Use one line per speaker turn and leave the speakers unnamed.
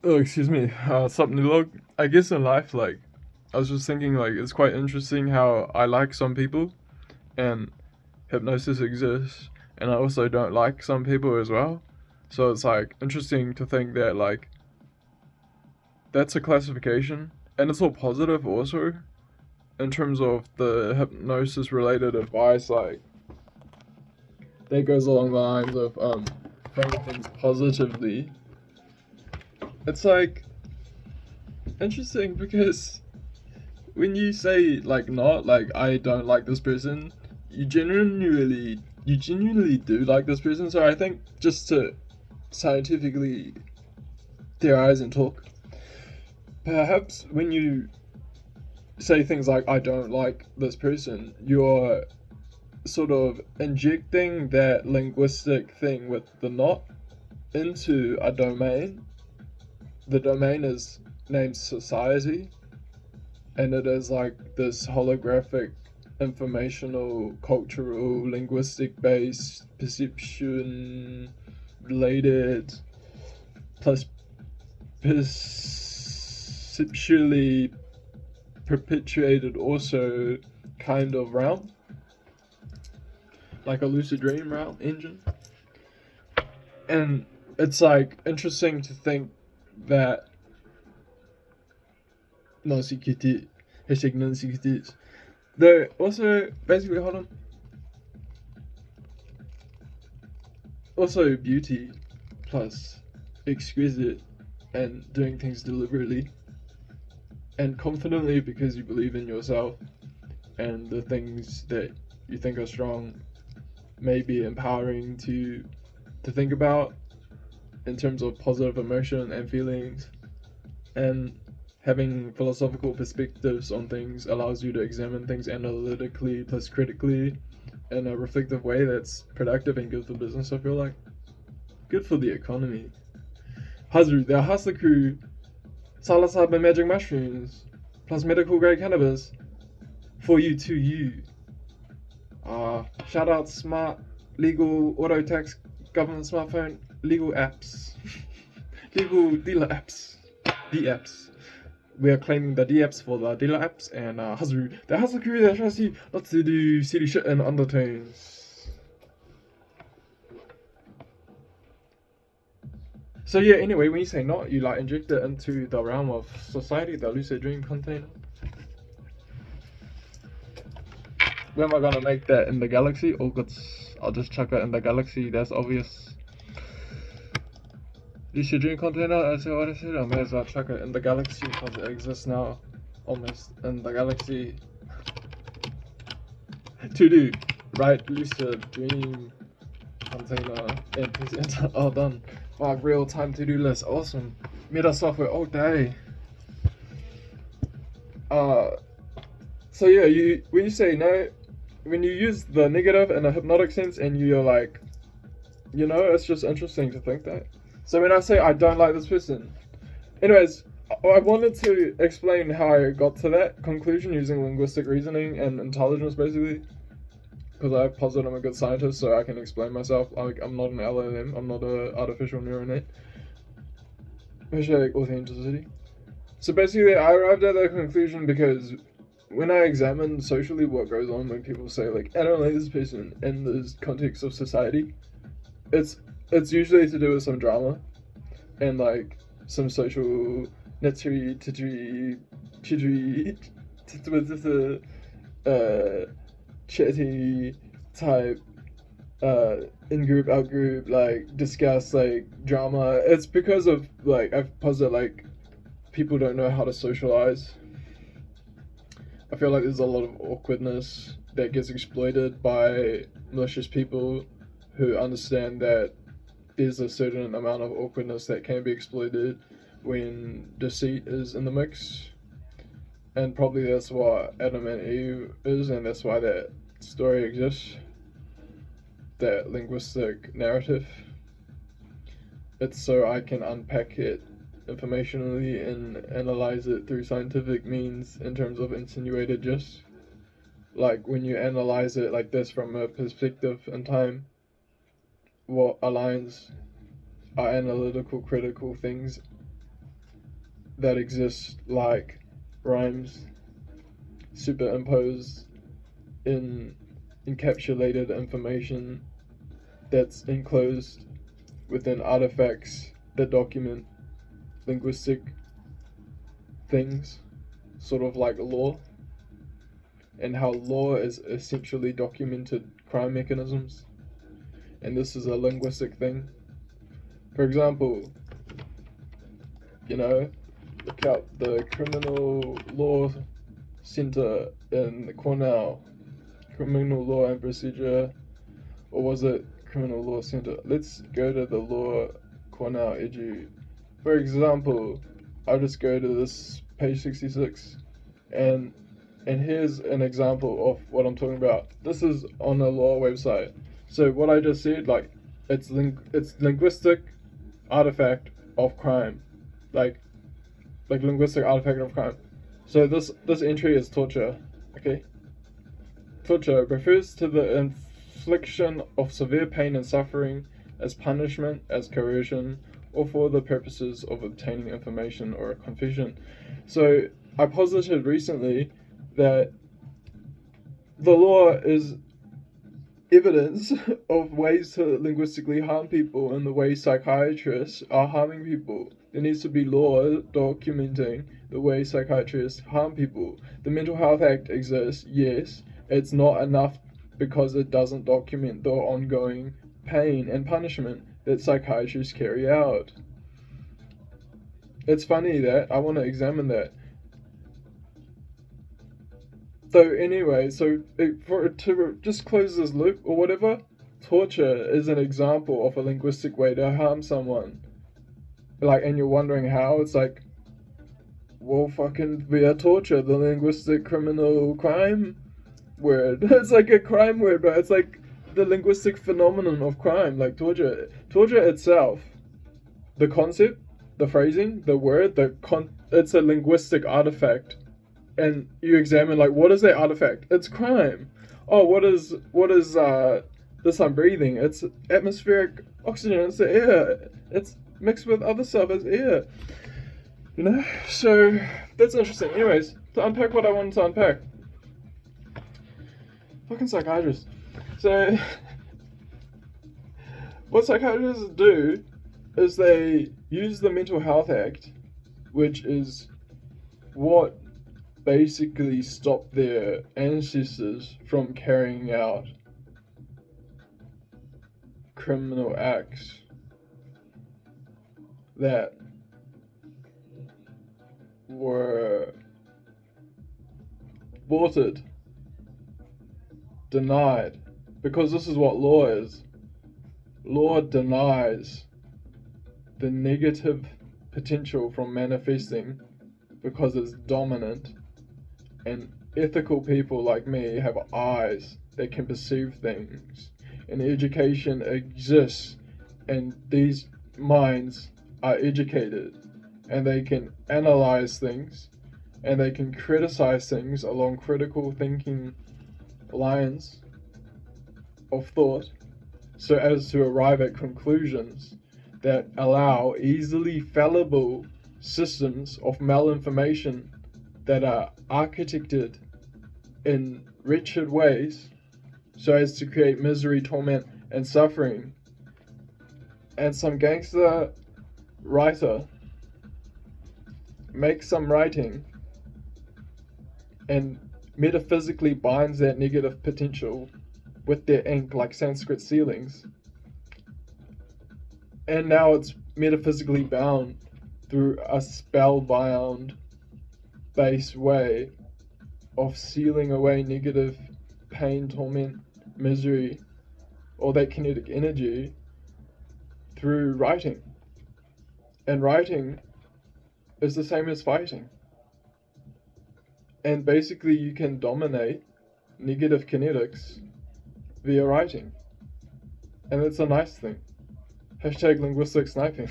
Oh, excuse me. Sup, Nilog? I guess in life, like, I was just thinking, like, it's quite interesting how I like some people and hypnosis exists, and I also don't like some people as well. So it's, like, interesting to think that, like, that's a classification, and it's all positive also, in terms of the hypnosis related advice, like, that goes along the lines of, framing things positively. It's, like, interesting because when you say like not like I don't like this person, you genuinely do like this person. So I think just to scientifically theorize and talk, perhaps when you say things like I don't like this person, you're sort of injecting that linguistic thing with the not into a domain. The domain is named society, and it is like this holographic informational cultural linguistic based perception related plus perceptually perpetuated also kind of realm, like a lucid dream realm engine. And it's like interesting to think that non security hashtag non security, though also basically hold on, also beauty plus exquisite and doing things deliberately and confidently because you believe in yourself and the things that you think are strong may be empowering to think about in terms of positive emotion and feelings, and having philosophical perspectives on things allows you to examine things analytically plus critically in a reflective way that's productive and good for business. I feel like good for the economy. Hazru, the Hustler Crew, psilocybin magic mushrooms, plus medical grade cannabis for you to you. Shout out smart legal auto tax government smartphone legal apps, legal dealer apps, D apps. We are claiming the D apps for the dealer apps and Hazru, the Hustler Crew that tries to not to do silly shit and undertones. So yeah, anyway, when you say not, you like inject it into the realm of society, the lucid dream container. When am I gonna make that in the galaxy? Oh, good. I'll just chuck it in the galaxy. That's obvious. Lucid dream container. I said what I said. I may as well chuck it in the galaxy because it exists now, almost in the galaxy. To do right lucid dream container and present. All done. Wow, real time to do list. Awesome. Meta software all day. Uh, so yeah, you when you say no, when you use the negative in a hypnotic sense, and you're like, it's just interesting to think that. So when I say I don't like this person, anyways, I wanted to explain how I got to that conclusion using linguistic reasoning and intelligence, basically, because I posit I'm a good scientist, so I can explain myself. Like I'm not an LLM, I'm not a artificial neural net. Hashtag authenticity. So basically, I arrived at that conclusion because when I examine socially what goes on when people say like I don't like this person in the context of society, it's it's usually to do with some drama and like some social nettery tittery chittery chatty type in group out group like discuss like drama. It's because of like I've posited like people don't know how to socialize. I feel like there's a lot of awkwardness that gets exploited by malicious people who understand that there's a certain amount of awkwardness that can be exploited when deceit is in the mix. And probably that's what Adam and Eve is, and that's why that story exists. That linguistic narrative. It's so I can unpack it informationally and analyze it through scientific means in terms of insinuated gist. Like when you analyze it like this from a perspective in time, what aligns are analytical, critical things that exist, like rhymes superimposed in encapsulated information that's enclosed within artifacts that document linguistic things, sort of like law, and how law is essentially documented crime mechanisms, and this is a linguistic thing. For example, look out the Criminal Law Center in Cornell, Criminal Law and Procedure, or was it Criminal Law Center? Let's go to the Law Cornell Edu. For example, I'll just go to this page 66, and here's an example of what I'm talking about. This is on a law website. So what I just said, like, it's linguistic artifact of crime, like linguistic artifact of crime. So this entry is torture. Okay. Torture refers to the infliction of severe pain and suffering as punishment, as coercion, or for the purposes of obtaining information or a confession. So I posited recently that the law is evidence of ways to linguistically harm people and the way psychiatrists are harming people. There needs to be law documenting the way psychiatrists harm people. The Mental Health Act exists, yes. It's not enough because it doesn't document the ongoing pain and punishment that psychiatrists carry out. It's funny that I want to examine that. So anyway, to just close this loop or whatever, torture is an example of a linguistic way to harm someone. Like, and you're wondering how, it's like, well, fucking via torture, the linguistic criminal crime word. It's like a crime word, but it's like the linguistic phenomenon of crime, like torture. Torture itself, the concept, the phrasing, the word, it's a linguistic artifact. And you examine, like, what is that artifact? It's crime. Oh, what is this I'm breathing? It's atmospheric oxygen. It's the air. It's mixed with other stuff as air. So that's interesting. Anyways, to unpack what I wanted to unpack. Fucking psychiatrists. So what psychiatrists do is they use the Mental Health Act, which is what basically stopped their ancestors from carrying out criminal acts that were thwarted, denied, because this is what law is. Law denies the negative potential from manifesting because it's dominant, and ethical people like me have eyes that can perceive things, and education exists, and these minds are educated, and they can analyze things, and they can criticize things along critical thinking lines of thought, so as to arrive at conclusions that allow easily fallible systems of malinformation that are architected in wretched ways so as to create misery, torment, and suffering. And some gangster writer makes some writing and metaphysically binds that negative potential with their ink like Sanskrit ceilings. And now it's metaphysically bound through a spellbound based way of sealing away negative pain, torment, misery, all that kinetic energy through writing. And writing is the same as fighting. And basically you can dominate negative kinetics via writing. And it's a nice thing. #linguistic sniping.